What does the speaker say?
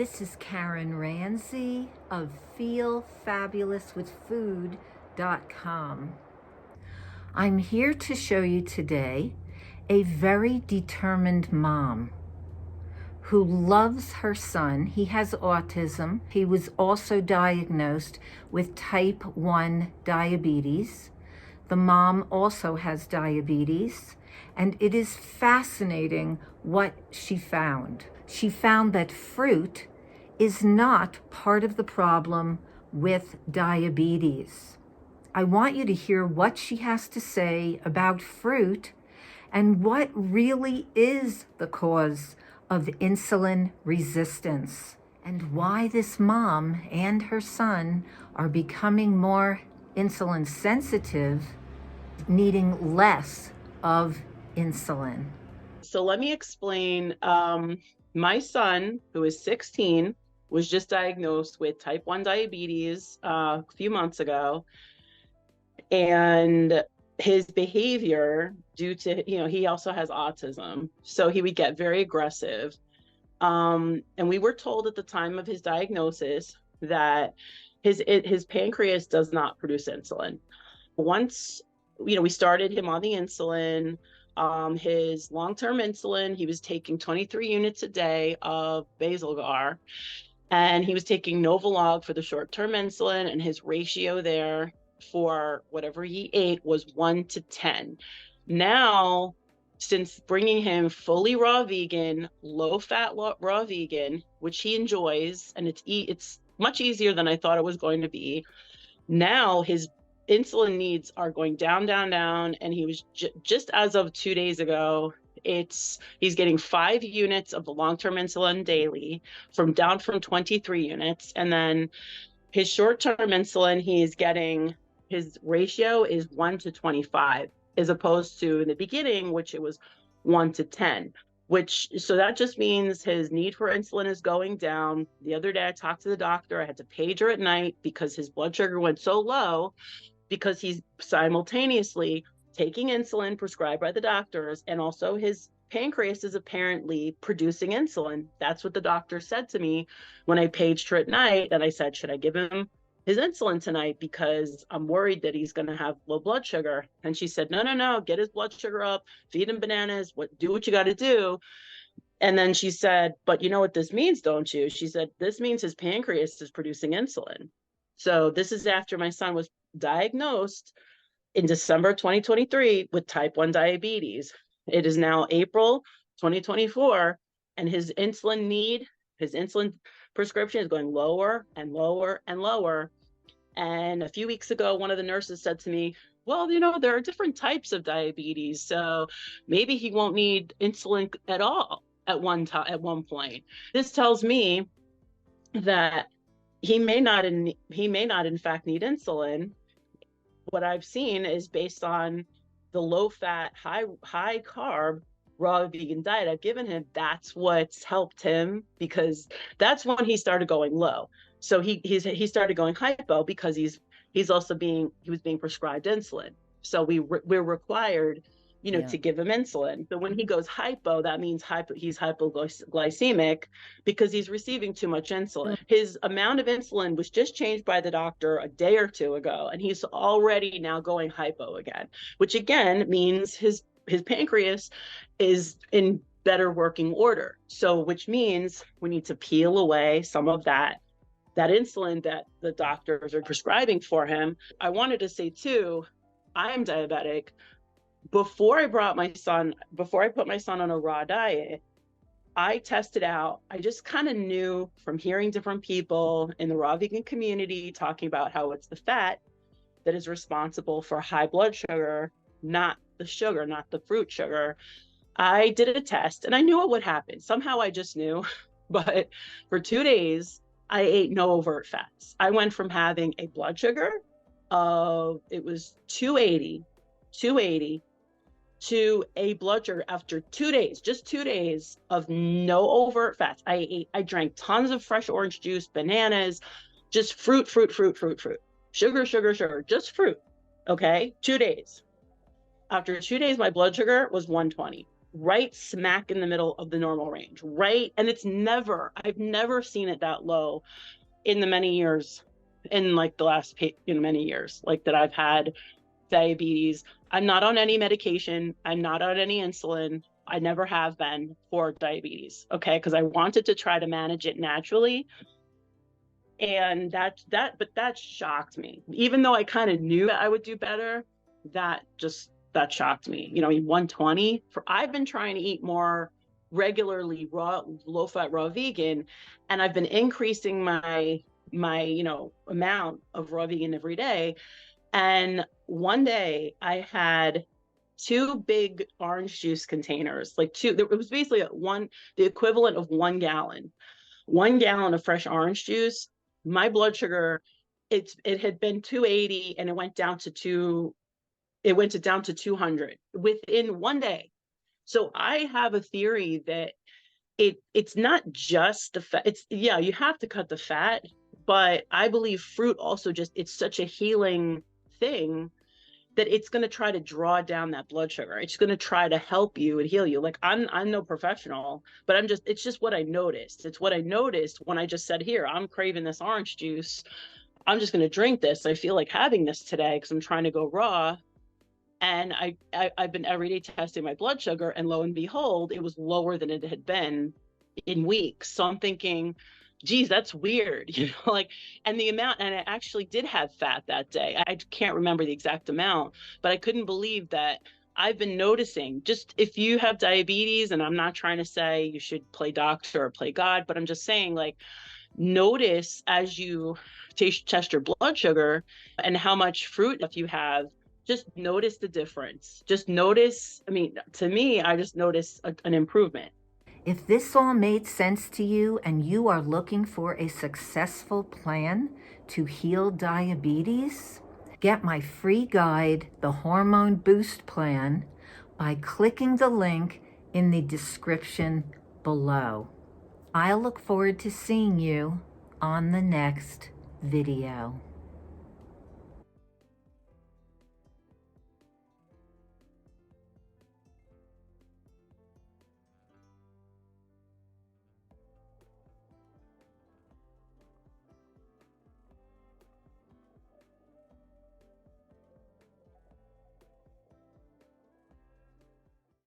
This is Karen Ranzi of feelfabulouswithfood.com. I'm here to show you today a very determined mom who loves her son. He has autism. He was also diagnosed with type 1 diabetes. The mom also has diabetes, and it is fascinating what she found. She found that fruit is not part of the problem with diabetes. I want you to hear what she has to say about fruit and what really is the cause of insulin resistance, and why this mom and her son are becoming more insulin sensitive, needing less of insulin. So let me explain. My son, who is 16, was just diagnosed with type 1 diabetes a few months ago. And his behavior, due to, he also has autism. So he would get very aggressive. And we were told at the time of his diagnosis that his pancreas does not produce insulin. Once, we started him on the insulin, his long-term insulin, he was taking 23 units a day of Basal-Gar, and he was taking Novolog for the short-term insulin, and his ratio there for whatever he ate was 1:10. Now, since bringing him fully raw vegan, low-fat raw vegan, which he enjoys, and it's much easier than I thought it was going to be, now his insulin needs are going down, down, down. And he was just as of 2 days ago, he's getting 5 units of the long-term insulin daily, down from 23 units. And then his short-term insulin, his ratio is 1:25, as opposed to in the beginning, which it was 1:10. So that just means his need for insulin is going down. The other day I talked to the doctor. I had to page her at night because his blood sugar went so low, because he's simultaneously taking insulin prescribed by the doctors, and also his pancreas is apparently producing insulin. That's what the doctor said to me when I paged her at night. And I said, should I give him his insulin tonight, because I'm worried that he's going to have low blood sugar? And she said, no, get his blood sugar up, feed him bananas, do what you got to do. And then she said, but you know what this means, don't you? She said, this means his pancreas is producing insulin. So this is after my son was diagnosed in December 2023 with type 1 diabetes. It is now April 2024, and his insulin prescription is going lower and lower and lower. And a few weeks ago, one of the nurses said to me, well, there are different types of diabetes, so maybe he won't need insulin at all at one point. This tells me that he may not in fact need insulin. What I've seen is based on the low-fat, high carb, raw vegan diet I've given him. That's what's helped him, because that's when he started going low. So he started going hypo because he was being prescribed insulin. So we're required, to give him insulin. So when he goes hypo, that means he's hypoglycemic because he's receiving too much insulin. His amount of insulin was just changed by the doctor a day or two ago, and he's already now going hypo again, which again means his pancreas is in better working order. So which means we need to peel away some of that insulin that the doctors are prescribing for him. I wanted to say too, I am diabetic. Before I put my son on a raw diet, I tested out. I just kind of knew from hearing different people in the raw vegan community talking about how it's the fat that is responsible for high blood sugar, not the sugar, not the fruit sugar. I did a test and I knew what would happen. Somehow I just knew. But for 2 days, I ate no overt fats. I went from having a blood sugar of, it was 280 to a blood sugar after 2 days, just 2 days of no overt fats. I drank tons of fresh orange juice, bananas, just fruit, sugar, just fruit. Okay, 2 days. After 2 days, my blood sugar was 120. right smack in the middle of the normal range, right? And I've never seen it that low in the many years, in like the last, many years, like that I've had diabetes. I'm not on any medication. I'm not on any insulin. I never have been for diabetes. Okay. Because I wanted to try to manage it naturally. And but that shocked me. Even though I kind of knew I would do better, that shocked me. 120 I've been trying to eat more regularly raw, low fat, raw vegan, and I've been increasing my amount of raw vegan every day. And one day I had two big orange juice containers, like two, it was basically the equivalent of 1 gallon, 1 gallon of fresh orange juice. My blood sugar, it had been 280 and it went down to 200 within one day. So I have a theory that it's not just the fat. You have to cut the fat, but I believe fruit also it's such a healing thing that it's going to try to draw down that blood sugar. It's going to try to help you and heal you. Like I'm no professional, but it's just what I noticed. It's what I noticed when I just said, here, I'm craving this orange juice. I'm just going to drink this. I feel like having this today because I'm trying to go raw. And I've been every day testing my blood sugar, and lo and behold, it was lower than it had been in weeks. So I'm thinking, geez, that's weird, and the amount, and I actually did have fat that day. I can't remember the exact amount, but I couldn't believe that. I've been noticing, just if you have diabetes, and I'm not trying to say you should play doctor or play God, but I'm just saying, like, notice as you test your blood sugar and how much fruit if you have, just notice the difference. Just notice, to me, I just notice an improvement. If this all made sense to you and you are looking for a successful plan to heal diabetes, get my free guide, The Hormone Boost Plan, by clicking the link in the description below. I'll look forward to seeing you on the next video.